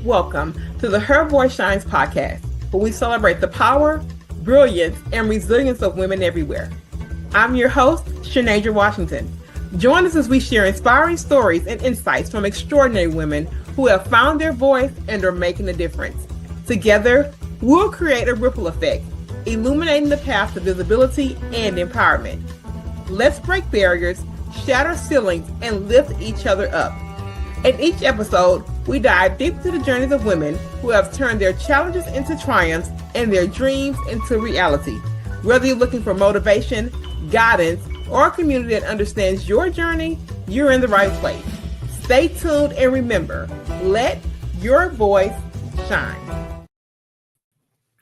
Welcome to the Her Voice Shines podcast, where we celebrate the power, brilliance, and resilience of women everywhere. I'm your host, Jenergy Washington. Join us as we share inspiring stories and insights from extraordinary women who have found their voice and are making a difference. Together, we'll create a ripple effect, illuminating the path to visibility and empowerment. Let's break barriers, shatter ceilings, and lift each other up. In each episode, we dive deep into the journeys of women who have turned their challenges into triumphs and their dreams into reality. Whether you're looking for motivation, guidance, or a community that understands your journey, you're in the right place. Stay tuned and remember, let your voice shine.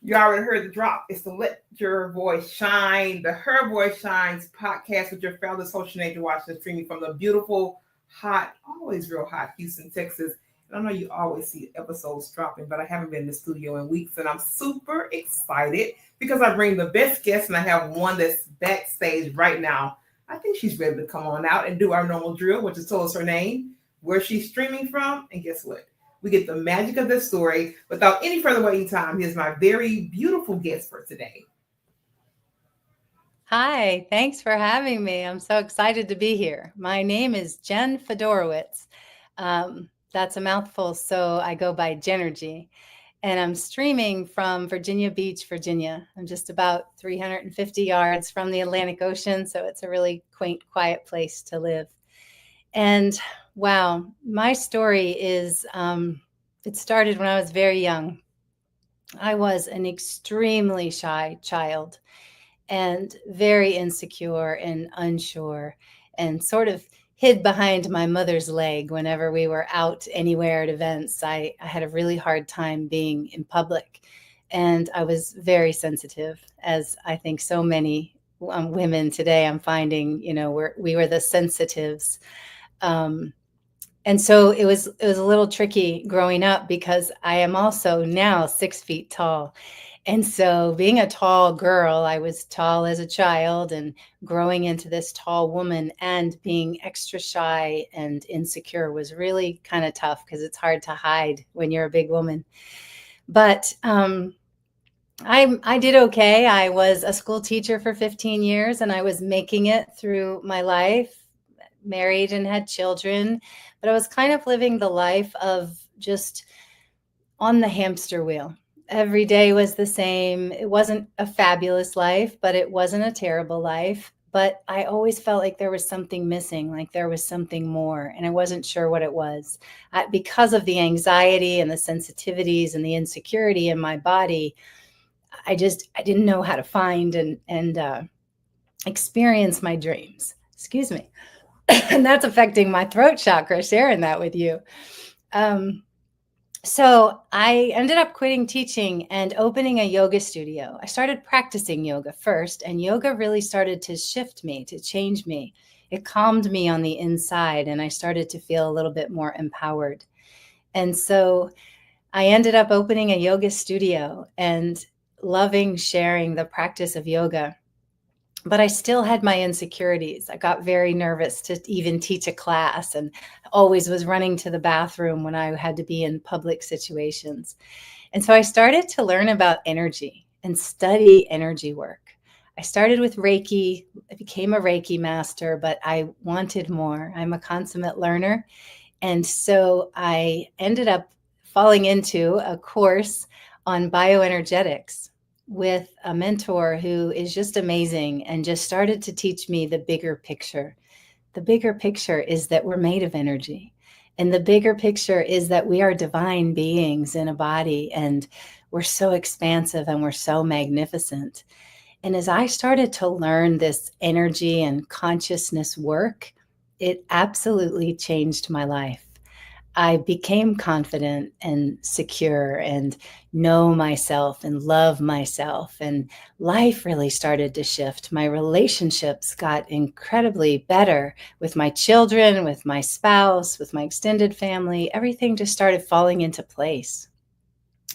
You already heard the drop. It's the Let Your Voice Shine, the Her Voice Shines podcast with your fellow social Jenergy Washington, streaming from the beautiful, hot, always real hot Houston, Texas. And I know you always see episodes dropping, but I haven't been in the studio in weeks, and I'm super excited because I bring the best guests, and I have one that's backstage right now. I think she's ready to come on out and do our normal drill, which is tell us her name, where she's streaming from, and guess what? We get the magic of the story. Without any further waiting time, here's my very beautiful guest for today. Hi, thanks for having me. I'm so excited to be here. My name is Jen Fedorowicz. That's a mouthful, so I go by Jenergy. And I'm streaming from Virginia Beach, Virginia. I'm just about 350 yards from the Atlantic Ocean, so it's a really quaint, quiet place to live. And wow, my story is, it started when I was very young. I was an extremely shy child and very insecure and unsure, and sort of hid behind my mother's leg whenever we were out anywhere at events. I had a really hard time being in public, and I was very sensitive, as I think so many women today. I'm finding, we were the sensitives. And so it was a little tricky growing up because I am also now 6 feet tall. And so being a tall girl, I was tall as a child, and growing into this tall woman and being extra shy and insecure was really kind of tough because it's hard to hide when you're a big woman. But I did okay. I was a school teacher for 15 years, and I was making it through my life, married and had children, but I was kind of living the life of just on the hamster wheel. Every day was the same. It wasn't a fabulous life, but it wasn't a terrible life. But I always felt like there was something missing, like there was something more, and I wasn't sure what it was. Because of the anxiety and the sensitivities and the insecurity in my body, I didn't know how to find and experience my dreams. Excuse me. And that's affecting my throat chakra, sharing that with you. So I ended up quitting teaching and opening a yoga studio. I started practicing yoga first, and yoga really started to shift me, to change me. It calmed me on the inside, and I started to feel a little bit more empowered. And so I ended up opening a yoga studio and loving sharing the practice of yoga. But I still had my insecurities. I got very nervous to even teach a class, and always was running to the bathroom when I had to be in public situations. And so I started to learn about energy and study energy work. I started with Reiki. I became a Reiki master, but I wanted more. I'm a consummate learner. And so I ended up falling into a course on bioenergetics with a mentor who is just amazing and just started to teach me the bigger picture. The bigger picture is that we're made of energy. And the bigger picture is that we are divine beings in a body, and we're so expansive and we're so magnificent. And as I started to learn this energy and consciousness work, it absolutely changed my life. I became confident and secure and know myself and love myself. And life really started to shift. My relationships got incredibly better with my children, with my spouse, with my extended family. Everything just started falling into place.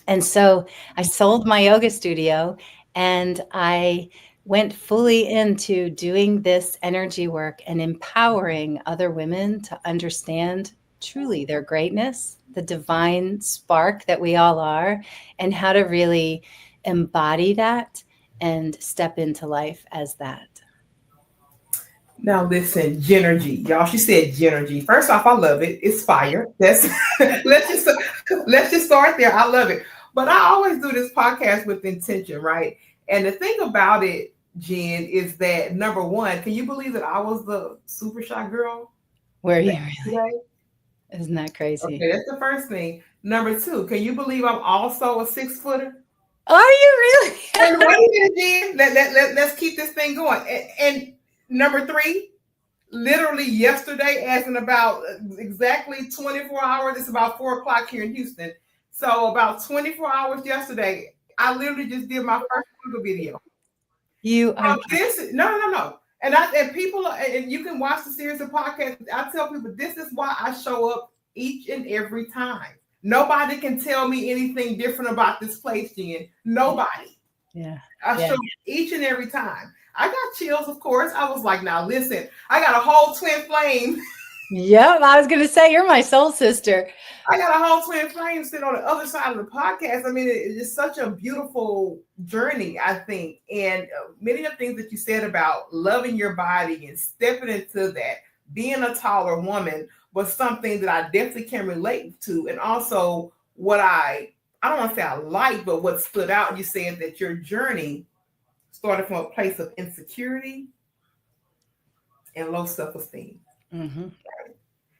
And so I sold my yoga studio, and I went fully into doing this energy work and empowering other women to understand truly their greatness, the divine spark that we all are, and how to really embody that and step into life as that. Now listen, Jenergy, y'all. She said Jenergy. First off, I love it. It's fire. That's let's just start there. I love it. But I always do this podcast with intention, right? And the thing about it, Jen, is that number one, can you believe that I was the super shy girl? Were you really? Today? Isn't that crazy? Okay, that's the first thing. Number two, can you believe I'm also a 6-footer? Are you really? And wait a minute, Jen. Let's keep this thing going. And number three, literally yesterday, as in about exactly 24 hours, it's about 4 o'clock here in Houston. So about 24 hours yesterday, I literally just did my first Google video. You are No. And people, and you can watch the series of podcasts. I tell people this is why I show up each and every time. Nobody can tell me anything different about this place, Jen. Nobody. Yeah. I show up each and every time. I got chills, of course. I was like, now listen, I got a whole twin flame. Yep, I was going to say, you're my soul sister. I got a whole twin flame sitting on the other side of the podcast. I mean, it's just such a beautiful journey, I think. And many of the things that you said about loving your body and stepping into that, being a taller woman was something that I definitely can relate to. And also what I don't want to say I like, but what stood out, you said that your journey started from a place of insecurity and low self-esteem. Mm-hmm.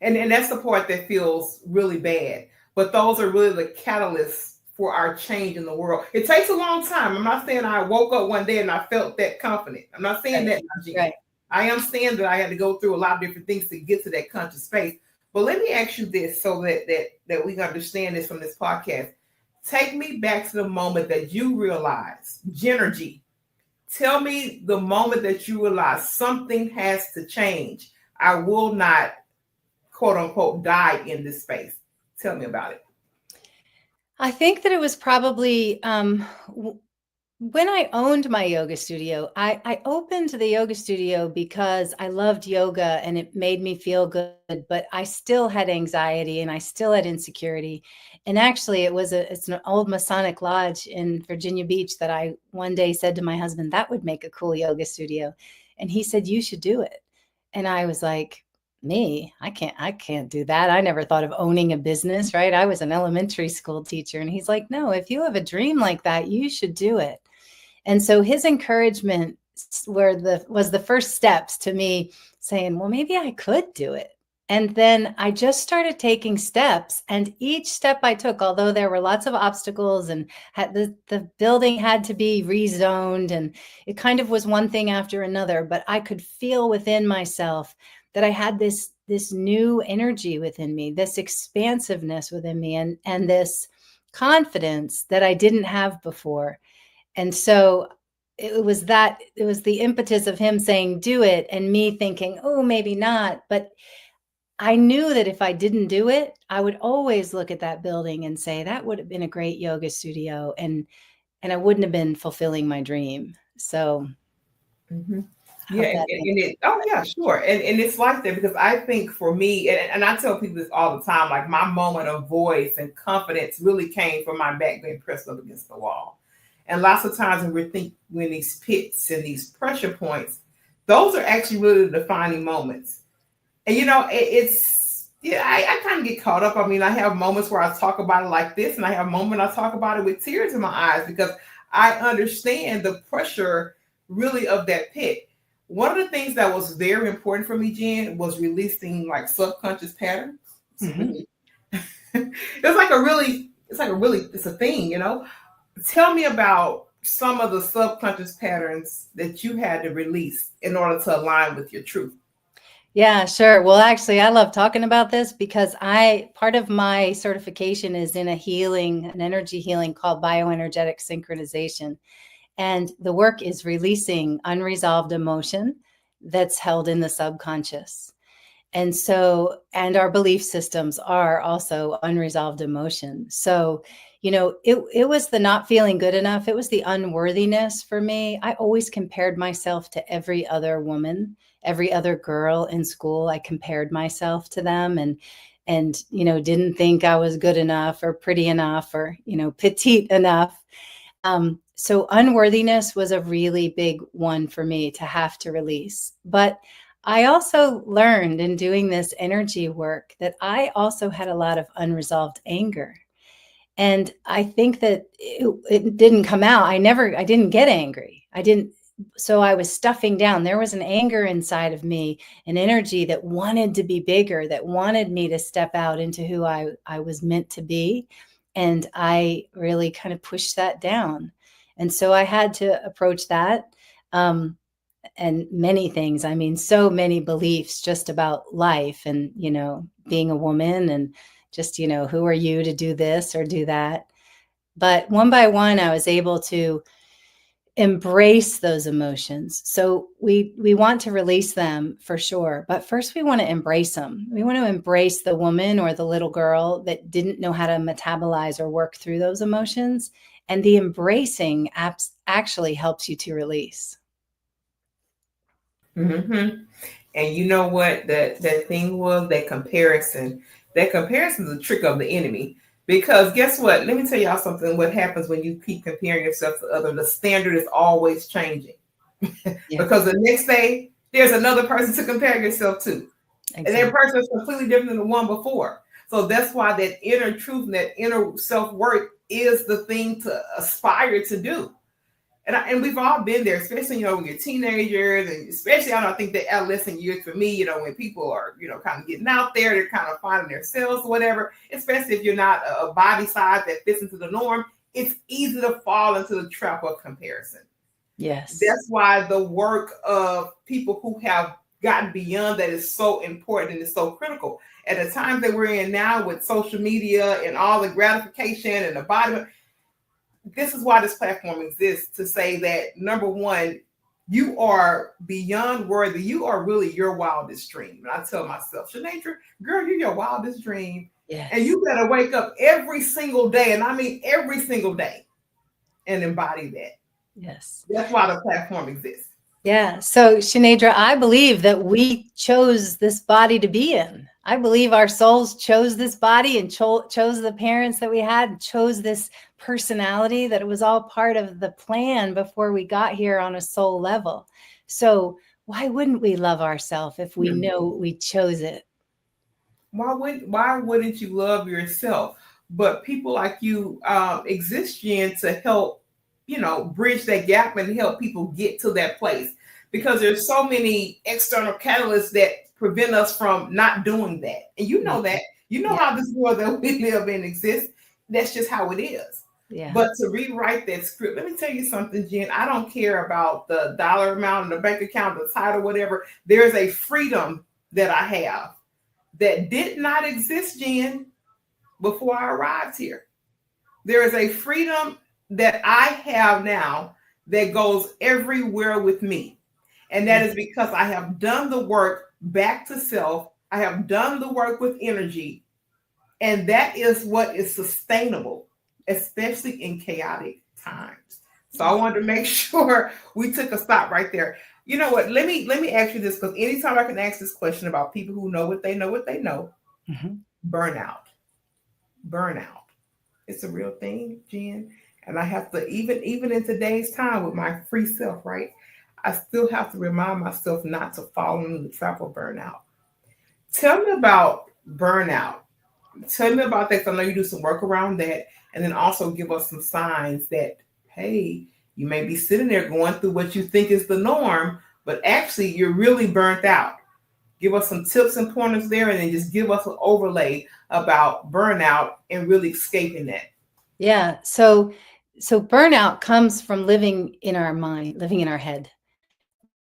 And that's the part that feels really bad. But those are really the catalysts for our change in the world. It takes a long time. I'm not saying I woke up one day and I felt that confident. I'm not saying that. Right. I am saying that I had to go through a lot of different things to get to that conscious space. But let me ask you this so that we can understand this from this podcast. Take me back to the moment that you realized, Jenergy. Tell me the moment that you realize something has to change. I will not, quote unquote, die in this space. Tell me about it. I think that it was probably when I owned my yoga studio. I opened the yoga studio because I loved yoga and it made me feel good, but I still had anxiety and I still had insecurity. And actually it's an old Masonic lodge in Virginia Beach that I one day said to my husband, that would make a cool yoga studio. And he said, you should do it. And I was like, me, I can't do that. I never thought of owning a business, right? I was an elementary school teacher. And he's like, no, if you have a dream like that, you should do it. And so his encouragement was the first steps to me saying, well, maybe I could do it. And then I just started taking steps, and each step I took, although there were lots of obstacles and the building had to be rezoned, and it kind of was one thing after another, but I could feel within myself that I had this new energy within me, this expansiveness within me, and this confidence that I didn't have before. And so it was the impetus of him saying, do it, and me thinking, oh, maybe not. But I knew that if I didn't do it, I would always look at that building and say, that would have been a great yoga studio. And I wouldn't have been fulfilling my dream. So yeah, yeah, sure. And it's like that because I think for me, and I tell people this all the time, like my moment of voice and confidence really came from my back being pressed up against the wall. And lots of times when these pits and these pressure points, those are actually really the defining moments. And I kind of get caught up. I mean, I have moments where I talk about it like this, and I have moments I talk about it with tears in my eyes because I understand the pressure really of that pit. One of the things that was very important for me, Jen, was releasing like subconscious patterns. Mm-hmm. It's a thing, you know. Tell me about some of the subconscious patterns that you had to release in order to align with your truth. Yeah, sure. Well, actually, I love talking about this because part of my certification is in an energy healing called bioenergetic synchronization. And the work is releasing unresolved emotion that's held in the subconscious. And our belief systems are also unresolved emotion. So, it was the not feeling good enough. It was the unworthiness for me. I always compared myself to every other woman, every other girl in school. I compared myself to them. And and, didn't think I was good enough or pretty enough or, petite enough. So unworthiness was a really big one for me to have to release. But I also learned in doing this energy work that I also had a lot of unresolved anger. And I think that it didn't come out. I didn't get angry. So I was stuffing down. There was an anger inside of me, an energy that wanted to be bigger, that wanted me to step out into who I was meant to be. And I really kind of pushed that down. And so I had to approach that. And many things, I mean, so many beliefs just about life and, being a woman and just, who are you to do this or do that? But one by one, I was able to embrace those emotions. So we want to release them for sure. But first we want to embrace them. We want to embrace the woman or the little girl that didn't know how to metabolize or work through those emotions. And the embracing actually helps you to release. Mm-hmm. And you know what? That thing was that comparison. That comparison is a trick of the enemy. Because guess what? Let me tell y'all something. What happens when you keep comparing yourself to others? The standard is always changing. Yeah. Because the next day, there's another person to compare yourself to. Exactly. And that person is completely different than the one before. So that's why that inner truth and that inner self-worth is the thing to aspire to do. And we've all been there, especially, when you're teenagers, and especially, I think the adolescent years for me, when people are, kind of getting out there, they're kind of finding themselves or whatever, especially if you're not a body size that fits into the norm, it's easy to fall into the trap of comparison. Yes. That's why the work of people who have gotten beyond that is so important and is so critical. At the time that we're in now with social media and all the gratification and the body, this is why this platform exists, to say that, number one, you are beyond worthy. You are really your wildest dream. And I tell myself, Jenergy, girl, you're your wildest dream. Yes. And you better wake up every single day, and I mean every single day, and embody that. Yes. That's why the platform exists. Yeah. So, Jenergy, I believe that we chose this body to be in. I believe our souls chose this body and chose the parents that we had, and chose this personality, that it was all part of the plan before we got here on a soul level. So why wouldn't we love ourselves if we know we chose it? Why wouldn't you love yourself? But people like you exist, Jen, to help, bridge that gap and help people get to that place. Because there's so many external catalysts that prevent us from not doing that. And you know that. You know how this world that we live in exists. That's just how it is. Yeah. But to rewrite that script, let me tell you something, Jen. I don't care about the dollar amount in the bank account, the title, whatever. There's a freedom that I have that did not exist, Jen, before I arrived here. There is a freedom that I have now that goes everywhere with me. And that is because I have done the work back to self. I have done the work with energy. And that is what is sustainable, especially in chaotic times. So I wanted to make sure we took a stop right there. You know what? Let me ask you this, because anytime I can ask this question about people who know what they know, mm-hmm. Burnout. It's a real thing, Jen. And I have to, even in today's time with my free self, right? I still have to remind myself not to fall into the trap of burnout. Tell me about burnout. Tell me about that, because I know you do some work around that. And then also give us some signs that, hey, you may be sitting there going through what you think is the norm, but actually you're really burnt out. Give us some tips and pointers there, and then just give us an overlay about burnout and really escaping that. Yeah. So burnout comes from living in our mind, living in our head.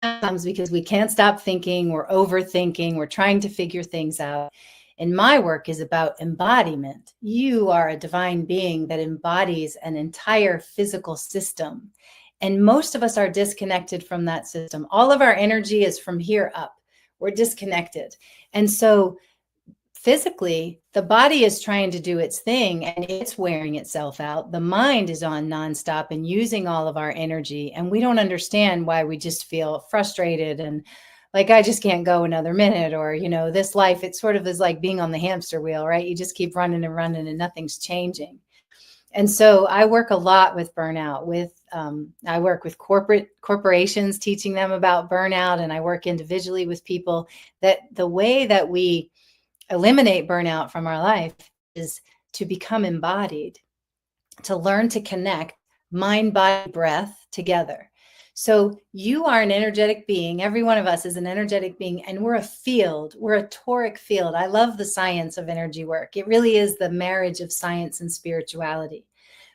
It comes because we can't stop thinking, we're overthinking, we're trying to figure things out. And my work is about embodiment. You are a divine being that embodies an entire physical system. And most of us are disconnected from that system. All of our energy is from here up. We're disconnected. And so physically, the body is trying to do its thing and it's wearing itself out. The mind is on nonstop and using all of our energy. And we don't understand why we just feel frustrated and Like, I just can't go another minute, or, this life, it sort of is like being on the hamster wheel, right? You just keep running and running and nothing's changing. And so I work a lot with burnout. I work with corporations, teaching them about burnout, and I work individually with people. That the way that we eliminate burnout from our life is to become embodied, to learn to connect mind, body, breath together. So you are an energetic being. Every one of us is an energetic being, and we're a field. We're a toric field. I love the science of energy work. It really is the marriage of science and spirituality.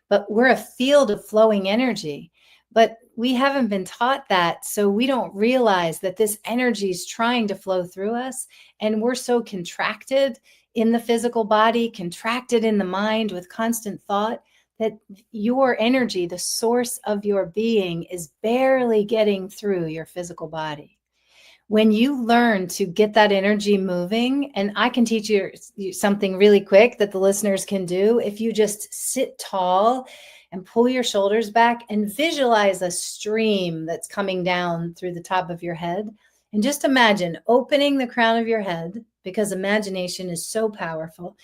But we're a field of flowing energy. But we haven't been taught that, so we don't realize that this energy is trying to flow through us, and we're so contracted in the physical body, contracted in the mind with constant thought, that your energy, the source of your being, is barely getting through your physical body. When you learn to get that energy moving, and I can teach you something really quick that the listeners can do. If you just sit tall and pull your shoulders back and visualize a stream that's coming down through the top of your head, and just imagine opening the crown of your head, because imagination is so powerful,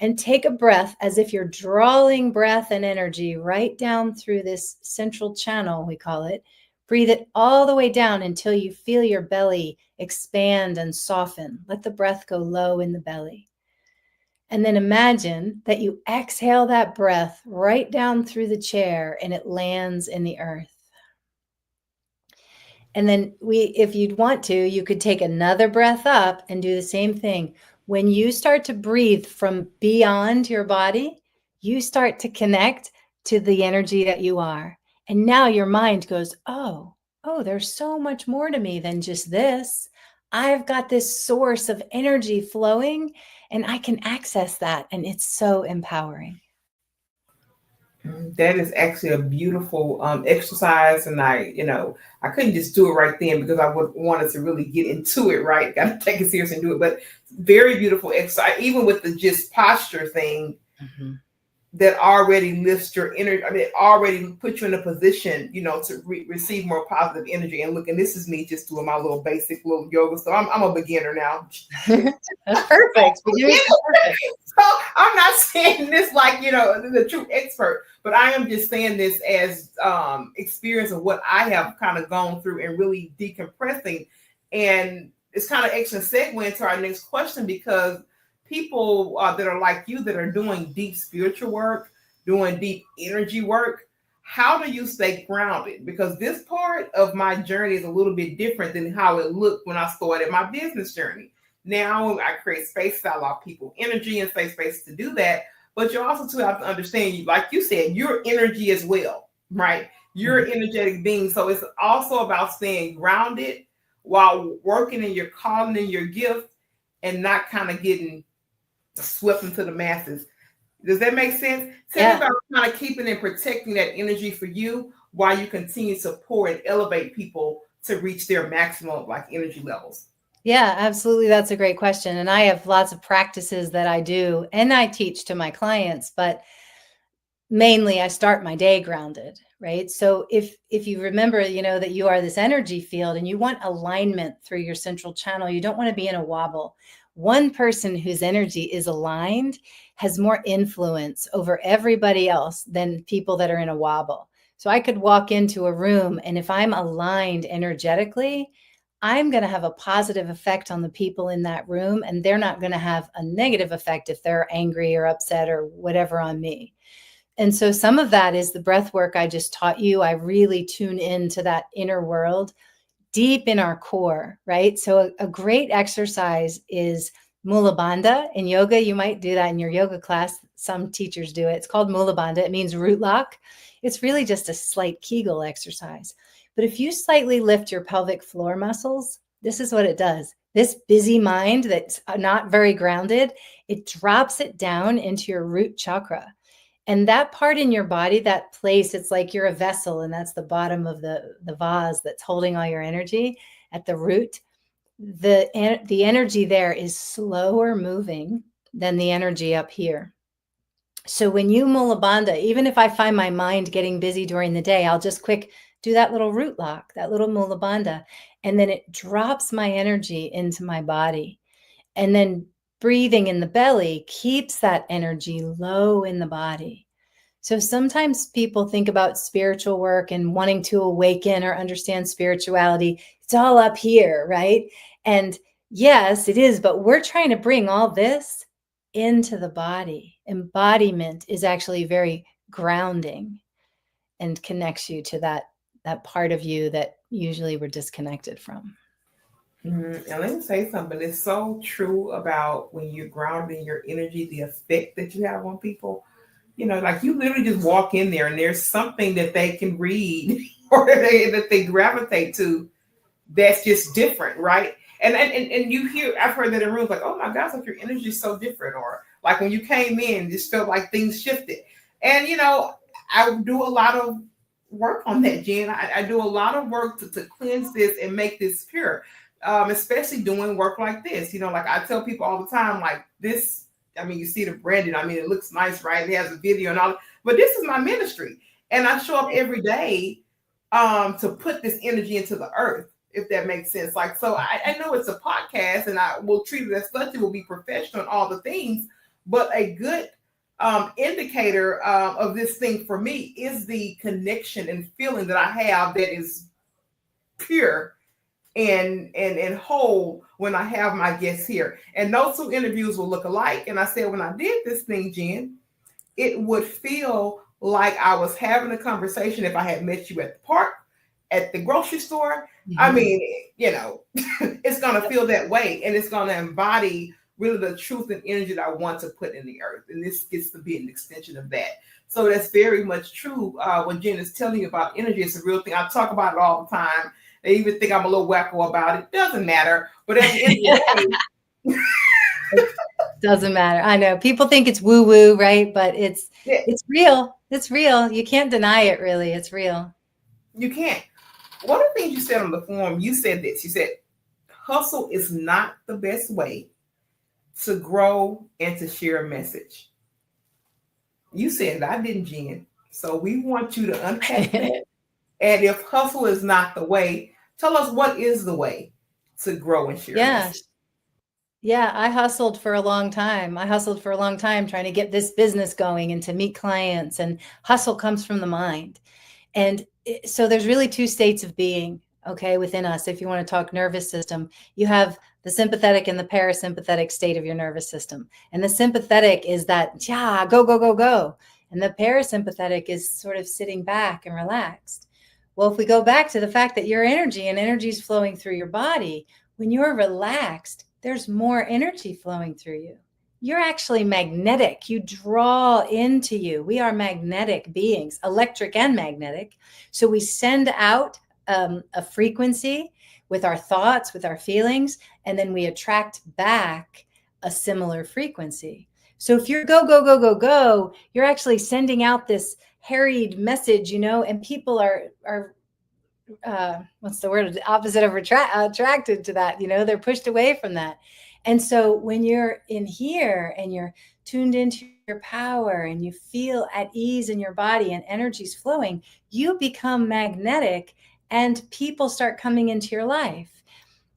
and take a breath as if you're drawing breath and energy right down through this central channel, we call it. Breathe it all the way down until you feel your belly expand and soften. Let the breath go low in the belly. And then imagine that you exhale that breath right down through the chair and it lands in the earth. And then if you'd want to, you could take another breath up and do the same thing. When you start to breathe from beyond your body, you start to connect to the energy that you are. And now your mind goes, oh, there's so much more to me than just this. I've got this source of energy flowing and I can access that. And it's so empowering. That is actually a beautiful exercise, and I couldn't just do it right then because I would want us to really get into it, right? Got to take it seriously and do it, but very beautiful exercise, even with the just posture thing. Mm-hmm. That already lifts your energy. I mean, it already puts you in a position, to receive more positive energy. And look, and this is me just doing my little basic little yoga. So I'm a beginner now. That's perfect. So I'm not saying this like, the true expert, but I am just saying this as experience of what I have kind of gone through and really decompressing. And it's kind of extra segue into our next question, because people that are like you, that are doing deep spiritual work, doing deep energy work, how do you stay grounded? Because this part of my journey is a little bit different than how it looked when I started my business journey. Now I create space to allow people energy and safe space to do that. But you also too have to understand, like you said, your energy as well, right? You're an energetic being. So it's also about staying grounded while working in your calling and your gift, and not kind of getting swept into the masses. Does that make sense? Tell me about kind of keeping and protecting that energy for you while you continue to pour and elevate people to reach their maximum energy levels. Yeah, absolutely. That's a great question. And I have lots of practices that I do and I teach to my clients, but mainly I start my day grounded, right? So if you remember, that you are this energy field and you want alignment through your central channel, you don't want to be in a wobble. One person whose energy is aligned has more influence over everybody else than people that are in a wobble. So I could walk into a room, and if I'm aligned energetically, I'm going to have a positive effect on the people in that room, and they're not going to have a negative effect if they're angry or upset or whatever on me. And so some of that is the breath work I just taught you. I really tune into that inner world deep in our core, right? So a great exercise is Mula Bandha. In yoga, you might do that in your yoga class. Some teachers do it. It's called Mula Bandha. It means root lock. It's really just a slight Kegel exercise. But if you slightly lift your pelvic floor muscles, this is what it does. This busy mind that's not very grounded, it drops it down into your root chakra. And that part in your body, that place, it's like you're a vessel, and that's the bottom of the vase that's holding all your energy at the root. The energy there is slower moving than the energy up here. So when you Mula Bandha, even if I find my mind getting busy during the day, I'll just quick do that little root lock, that little mula bandha, and then it drops my energy into my body. And then breathing in the belly keeps that energy low in the body. So sometimes people think about spiritual work and wanting to awaken or understand spirituality. It's all up here, right? And yes, it is, but we're trying to bring all this into the body. Embodiment is actually very grounding and connects you to that part of you that usually we're disconnected from. And let me say something. It's so true about when you're grounded in your energy, the effect that you have on people. Like you literally just walk in there and there's something that they can read or that they gravitate to that's just different, right? And you hear, I've heard that in rooms like, oh my gosh, like your energy is so different. Or like when you came in, just felt like things shifted. And, I do a lot of work on that, Jen. I do a lot of work to cleanse this and make this pure. Especially doing work like this, like I tell people all the time, like this, I mean, you see the branding, I mean, it looks nice, right? It has a video and all, but this is my ministry. And I show up every day to put this energy into the earth, if that makes sense. Like, so I know it's a podcast and I will treat it as such. It will be professional and all the things, but a good indicator of this thing for me is the connection and feeling that I have that is pure and whole when I have my guests here. And those two interviews will look alike. And I said, when I did this thing, Jen, it would feel like I was having a conversation if I had met you at the park, at the grocery store. Mm-hmm. I mean, it's going to feel that way. And it's going to embody really the truth and energy that I want to put in the earth. And this gets to be an extension of that. So that's very much true. When Jen is telling you about energy, it's a real thing. I talk about it all the time. They even think I'm a little wacko about it. Doesn't matter. But at the end of the day, doesn't matter. I know people think it's woo woo, right? But it's real. It's real. You can't deny it. Really, it's real. You can't. One of the things you said on the forum, you said this. You said hustle is not the best way to grow and to share a message. You said it. I didn't, Jen. So we want you to unpack that. And if hustle is not the way, tell us what is the way to grow and share. Yes. Yeah, I hustled for a long time. Trying to get this business going and to meet clients. And hustle comes from the mind. And so there's really two states of being, okay, within us. If you want to talk nervous system, you have the sympathetic and the parasympathetic state of your nervous system. And the sympathetic is that, go, go, go, go. And the parasympathetic is sort of sitting back and relaxed. Well, if we go back to the fact that your energy is flowing through your body, when you're relaxed, there's more energy flowing through you. You're actually magnetic. You draw into you. We are magnetic beings, electric and magnetic. So we send out a frequency with our thoughts, with our feelings, and then we attract back a similar frequency. So if you're go, go, go, go, go, you're actually sending out this harried message, and people are what's the word? The opposite of attracted to that, they're pushed away from that. And so when you're in here and you're tuned into your power and you feel at ease in your body and energy's flowing, you become magnetic and people start coming into your life.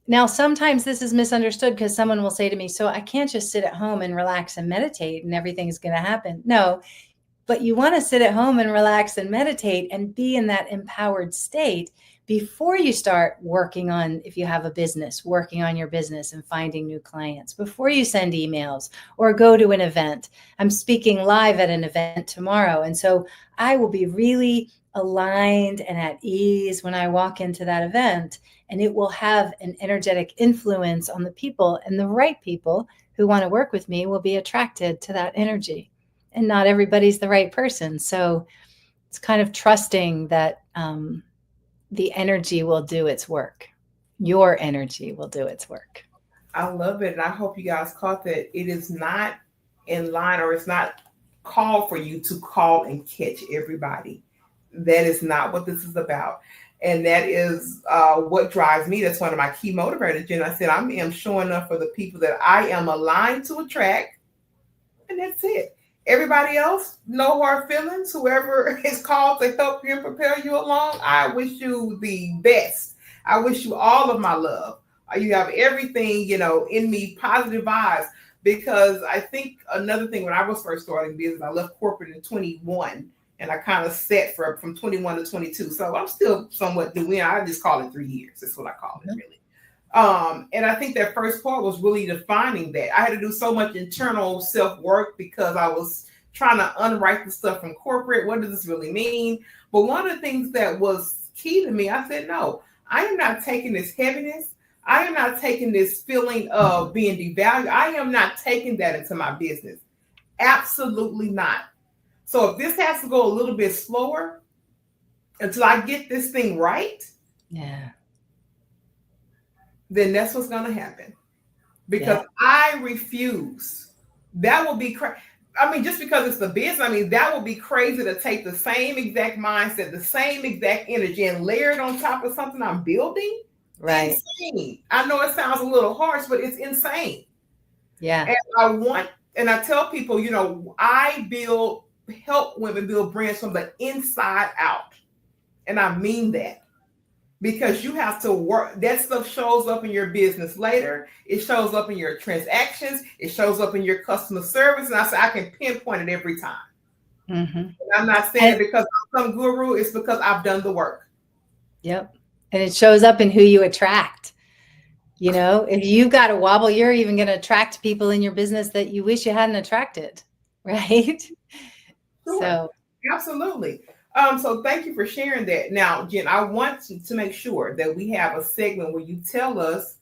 Now, sometimes this is misunderstood because someone will say to me, so I can't just sit at home and relax and meditate and everything's going to happen. No, but you want to sit at home and relax and meditate and be in that empowered state before you start working on, if you have a business, working on your business and finding new clients, before you send emails or go to an event. I'm speaking live at an event tomorrow. And so I will be really aligned and at ease when I walk into that event, and it will have an energetic influence on the people, and the right people who want to work with me will be attracted to that energy. And not everybody's the right person. So it's kind of trusting that the energy will do its work. Your energy will do its work. I love it. And I hope you guys caught that it is not in line, or it's not called for you to call and catch everybody. That is not what this is about. And that is what drives me. That's one of my key motivators, Jen. I said, I am showing up for the people that I am aligned to attract. And that's it. Everybody everybody else, no hard feelings. Whoever is called to help you and propel you along, I wish you the best. I wish you all of my love. You have everything, in me, positive vibes. Because I think another thing, when I was first starting business, I left corporate in 21, and I kind of set from 21 to 22. So I'm still somewhat new. I just call it 3 years. That's what I call it, really. And I think that first part was really defining that. I had to do so much internal self-work because I was trying to unwrite the stuff from corporate. What does this really mean? But one of the things that was key to me, I said, no, I am not taking this heaviness. I am not taking this feeling of being devalued. I am not taking that into my business. Absolutely not. So if this has to go a little bit slower until I get this thing right, then that's what's going to happen. Because I refuse. That will be crazy. I mean, just because it's the business, that would be crazy to take the same exact mindset, the same exact energy, and layer it on top of something I'm building. Right. Insane. I know it sounds a little harsh, but it's insane. Yeah. And I tell people, I help women build brands from the inside out. And I mean that. Because you have to work. That stuff shows up in your business later. It shows up in your transactions. It shows up in your customer service. And I say I can pinpoint it every time. Mm-hmm. And I'm not saying it because I'm some guru. It's because I've done the work. Yep. And it shows up in who you attract. If you've got a wobble, you're even going to attract people in your business that you wish you hadn't attracted. Right. Sure. So absolutely. So thank you for sharing that. Now, Jen, I want to make sure that we have a segment where you tell us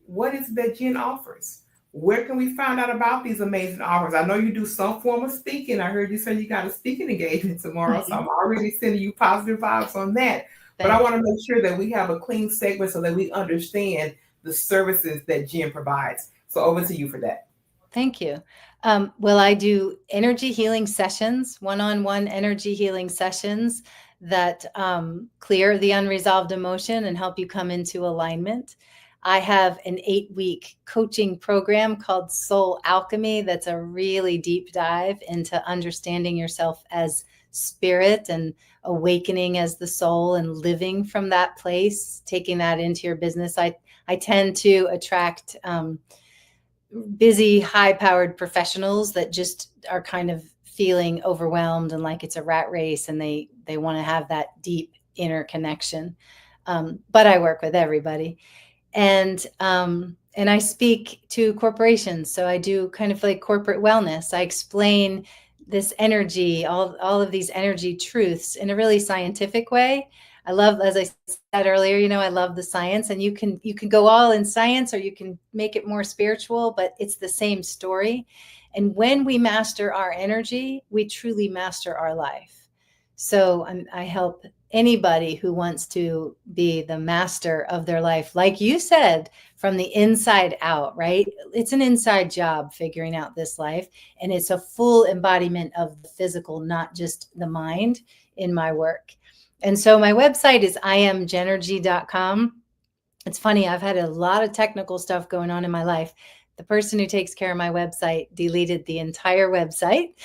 what is that Jen offers. Where can we find out about these amazing offers? I know you do some form of speaking. I heard you say you got a speaking engagement tomorrow. Mm-hmm. So I'm already sending you positive vibes on that. But I want to make sure that we have a clean segment so that we understand the services that Jen provides. So over to you for that. Thank you. Well, I do energy healing sessions, one-on-one energy healing sessions that clear the unresolved emotion and help you come into alignment. I have an 8-week coaching program called Soul Alchemy. That's a really deep dive into understanding yourself as spirit and awakening as the soul and living from that place, taking that into your business. I tend to attract busy, high-powered professionals that just are kind of feeling overwhelmed and like it's a rat race, and they want to have that deep inner connection. But I work with everybody, and I speak to corporations. So I do kind of like corporate wellness. I explain this energy, all of these energy truths in a really scientific way. I love, as I said earlier, I love the science, and you can go all in science or you can make it more spiritual, but it's the same story. And when we master our energy, we truly master our life. So I help anybody who wants to be the master of their life, like you said, from the inside out, right? It's an inside job figuring out this life, and it's a full embodiment of the physical, not just the mind, in my work. And so my website is imjenergy.com. It's funny, I've had a lot of technical stuff going on in my life. The person who takes care of my website deleted the entire website.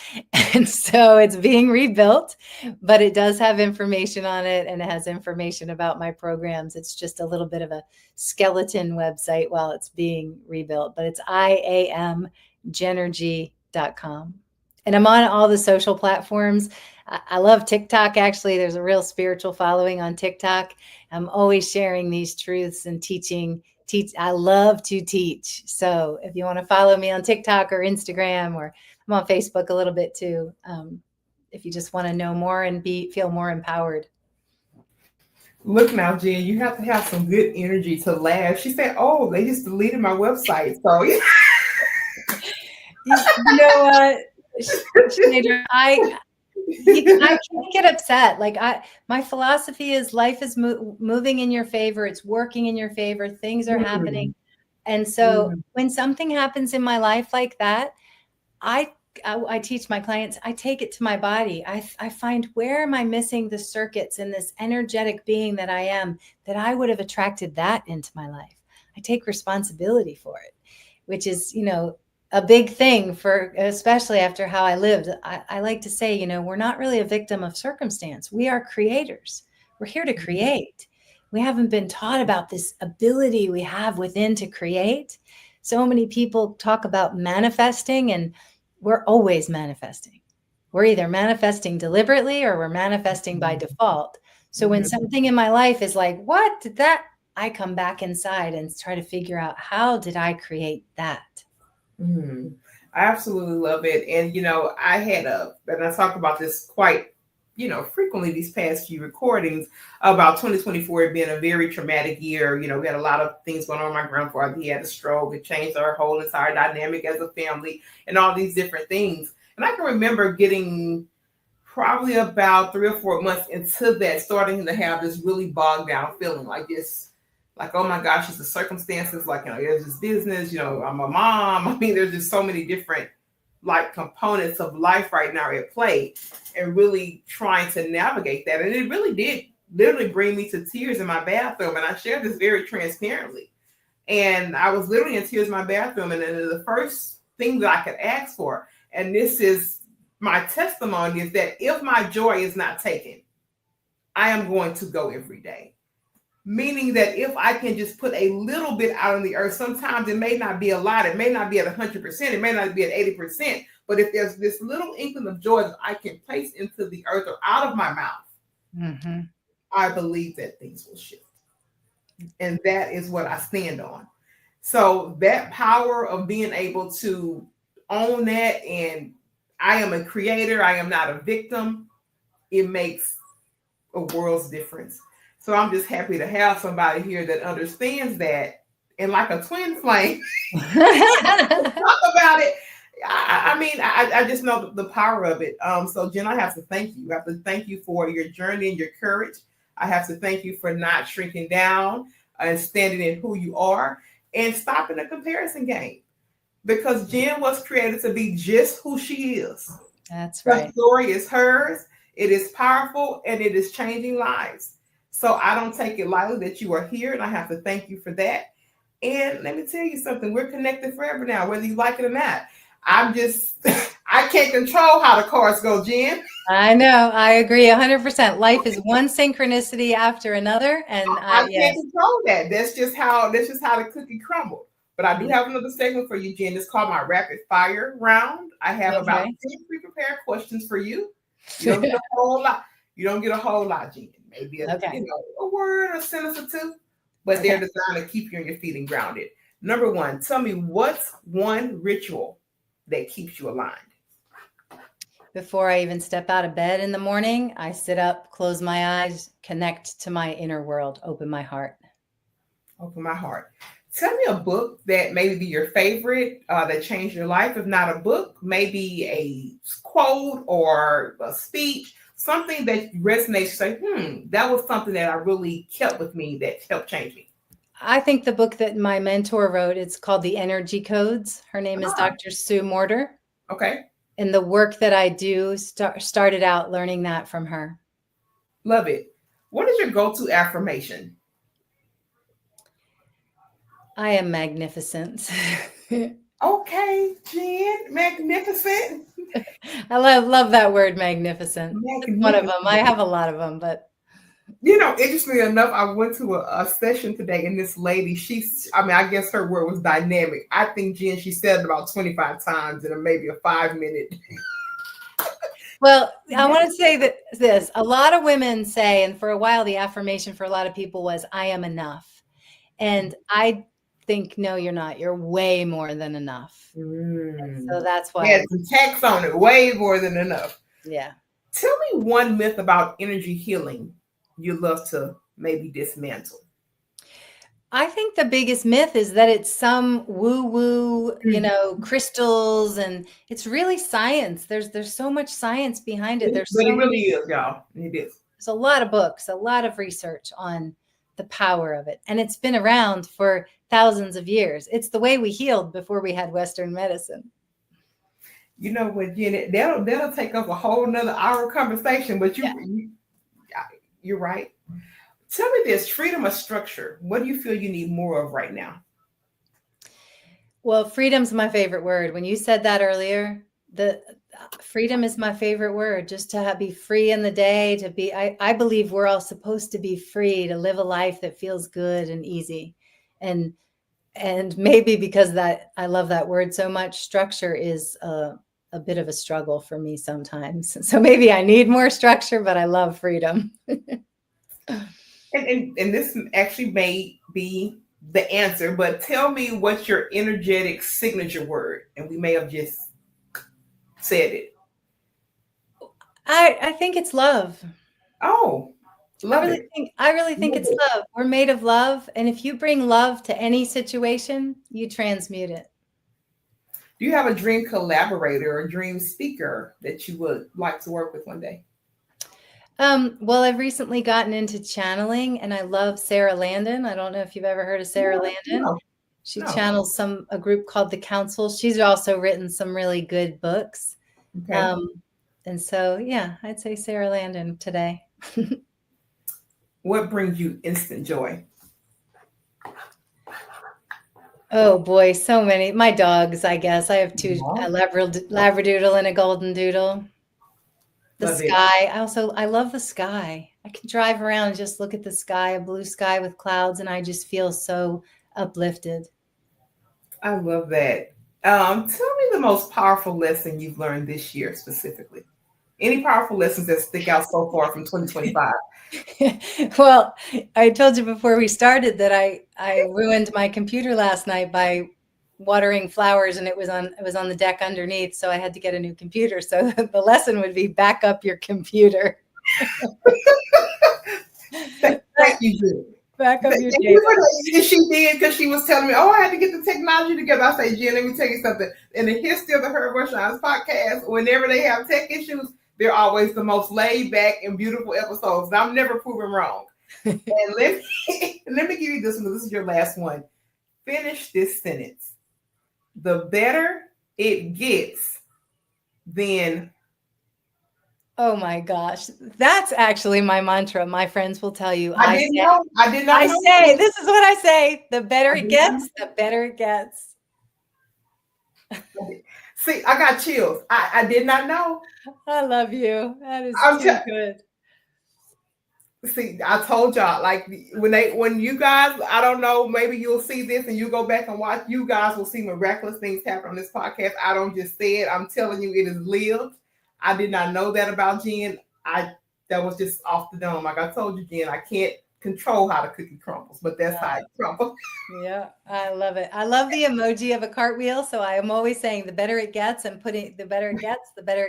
And so it's being rebuilt, but it does have information on it, and it has information about my programs. It's just a little bit of a skeleton website while it's being rebuilt, but it's imjenergy.com. And I'm on all the social platforms. I love TikTok. Actually, there's a real spiritual following on TikTok. I'm always sharing these truths and teaching. I love to teach. So if you want to follow me on TikTok or Instagram, or I'm on Facebook a little bit too, if you just want to know more and feel more empowered. Look now, Jen, you have to have some good energy to laugh. She said, "Oh, they just deleted my website." So you know what? I can't get upset. Like my philosophy is life is moving in your favor. It's working in your favor. Things are happening. And so when something happens in my life like that, I teach my clients, I take it to my body. I find, where am I missing the circuits in this energetic being that I am, that I would have attracted that into my life. I take responsibility for it, which is, a big thing for, especially after how I lived. I like to say, we're not really a victim of circumstance. We are creators. We're here to create. We haven't been taught about this ability we have within to create. So many people talk about manifesting, and we're always manifesting. We're either manifesting deliberately or we're manifesting by default. So when something in my life is like, what did that? I come back inside and try to figure out, how did I create that? I absolutely love it. And, and I talk about this quite, frequently these past few recordings about 2024 being a very traumatic year. We had a lot of things going on. My grandfather, he had a stroke. It changed our whole entire dynamic as a family and all these different things. And I can remember getting probably about 3 or 4 months into that, starting to have this really bogged down feeling like this, like, oh my gosh, it's the circumstances, like, there's this business, I'm a mom. I mean, there's just so many different like components of life right now at play, and really trying to navigate that. And it really did literally bring me to tears in my bathroom. And I shared this very transparently. And I was literally in tears in my bathroom. And then the first thing that I could ask for, and this is my testimony, is that if my joy is not taken, I am going to go every day. Meaning that if I can just put a little bit out on the earth, sometimes it may not be a lot. It may not be at 100%. It may not be at 80%. But if there's this little inkling of joy that I can place into the earth or out of my mouth, I believe that things will shift. And that is what I stand on. So that power of being able to own that, and I am a creator, I am not a victim, it makes a world's difference. So I'm just happy to have somebody here that understands that, and like a twin flame, talk about it. I just know the power of it. So Jen, I have to thank you. I have to thank you for your journey and your courage. I have to thank you for not shrinking down and standing in who you are and stopping the comparison game. Because Jen was created to be just who she is. That's right. The story is hers. It is powerful, and it is changing lives. So I don't take it lightly that you are here, and I have to thank you for that. And let me tell you something, we're connected forever now, whether you like it or not. I can't control how the cards go, Jen. I know. I agree 100%. Life is one synchronicity after another. And I can't control that. That's just how the cookie crumbled. But I do have another segment for you, Jen. It's called my rapid fire round. I have about 10 pre-prepared questions for you. You don't get a whole lot. Jen. Maybe a word or a sentence or two, but they're designed to keep you on your feet and grounded. Number 1, tell me, what's one ritual that keeps you aligned? Before I even step out of bed in the morning, I sit up, close my eyes, connect to my inner world, open my heart. Open my heart. Tell me a book that maybe be your favorite that changed your life. If not a book, maybe a quote or a speech, something that resonates. Say, that was something that I really kept with me, that helped change me. I think the book that my mentor wrote, it's called The Energy Codes. Her name is Dr. Sue Morter. Okay. And the work that I do started out learning that from her. Love it. What is your go-to affirmation? I am magnificent. Okay, Jen, magnificent. I love that word, magnificent. It's one of them. I have a lot of them, but interestingly enough, I went to a session today, and this lady, I guess her word was dynamic. I think, Jen, she said it about 25 times in maybe a 5-minute. Well, I want to say that a lot of women say, and for a while, the affirmation for a lot of people was, I am enough. And I think, no, you're not. You're way more than enough. So that's why. Yeah, some text on it. Way more than enough. Yeah. Tell me one myth about energy healing you love to maybe dismantle. I think the biggest myth is that it's some woo-woo, crystals, and it's really science. There's so much science behind it. It really is, y'all. It is. There's a lot of books, a lot of research on the power of it. And it's been around for thousands of years. It's the way we healed before we had Western medicine. You know what, Jenny, that'll take up a whole nother hour conversation, but you're right. Tell me this, freedom of structure. What do you feel you need more of right now? Well, freedom's my favorite word. When you said that earlier, the freedom is my favorite word. Just to be free in the day, to be, I believe we're all supposed to be free, to live a life that feels good and easy. And maybe because that I love that word so much, structure is a bit of a struggle for me sometimes. So maybe I need more structure, but I love freedom. And this actually may be the answer, but tell me what's your energetic signature word, and we may have just said it. I think it's love. Oh, love it. I really think it's love. We're made of love, and if you bring love to any situation, you transmute it. Do you have a dream collaborator or dream speaker that you would like to work with one day? Well, I've recently gotten into channeling, and I love Sarah Landon. I don't know if you've ever heard of Sarah Landon. No. She channels a group called The Council. She's also written some really good books. Okay. And so, yeah, I'd say Sarah Landon today. What brings you instant joy? Oh boy, so many. My dogs, I guess. I have two, a Labradoodle and a Golden Doodle. The sky. I love the sky. I can drive around and just look at the sky, a blue sky with clouds, and I just feel so uplifted. I love that. Tell me the most powerful lesson you've learned this year specifically. Any powerful lessons that stick out so far from 2025? Well, I told you before we started that I ruined my computer last night by watering flowers, and it was on the deck underneath, so I had to get a new computer. So the lesson would be back up your computer. Thank you, Jen. Back up your data. She did, because she was telling me, I had to get the technology together. I say, Jen, let me tell you something. In the history of the Her Voice Shines podcast, whenever they have tech issues, they're always the most laid back and beautiful episodes. I'm never proven wrong. And let me give you this one. This is your last one. Finish this sentence. The better it gets, then. Oh my gosh. That's actually my mantra. My friends will tell you. I did not know. This is what I say. The better it gets, the better it gets. See, I got chills. I did not know. I love you. That is too good. See, I told y'all, like when you guys, I don't know, maybe you'll see this and you go back and watch, you guys will see miraculous things happen on this podcast. I don't just say it. I'm telling you, it is lived. I did not know that about Jen. That was just off the dome. Like I told you, Jen, I can't control how the cookie crumbles, but that's how it crumbles. Yeah, I love it. I love the emoji of a cartwheel. So I am always saying the better it gets, and putting the better it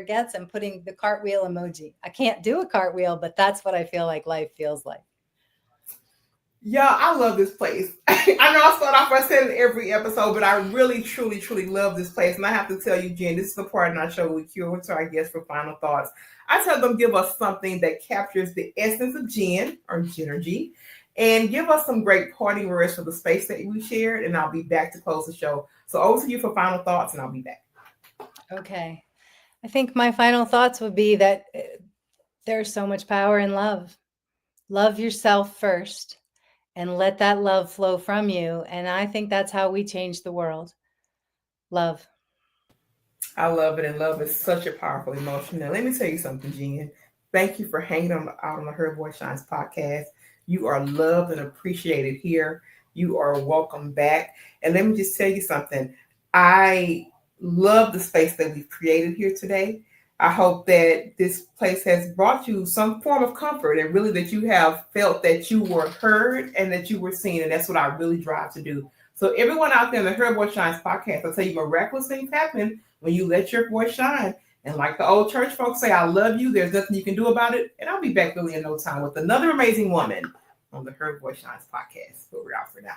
gets, and putting the cartwheel emoji. I can't do a cartwheel, but that's what I feel like life feels like. Yeah, I love this place. I know I start off by saying it every episode, but I really, truly, truly love this place. And I have to tell you, Jen, this is the part in our show we cure to our guests for final thoughts. I tell them give us something that captures the essence of Jen or Jenergy, and give us some great parting words for the space that we shared, and I'll be back to close the show. So over to you for final thoughts, and I'll be back. Okay. I think my final thoughts would be that there's so much power in love. Love yourself first, and let that love flow from you. And I think that's how we change the world. Love. I love it, and love is such a powerful emotion. Now, let me tell you something, Jen. Thank you for hanging out on the Her Voice Shines podcast. You are loved and appreciated here. You are welcome back. And let me just tell you something. I love the space that we've created here today. I hope that this place has brought you some form of comfort, and really that you have felt that you were heard and that you were seen. And that's what I really drive to do. So everyone out there in the Her Voice Shines podcast, I'll tell you, miraculous things happen when you let your voice shine. And like the old church folks say, I love you. There's nothing you can do about it. And I'll be back really in no time with another amazing woman on the Her Voice Shines podcast. But we're out for now.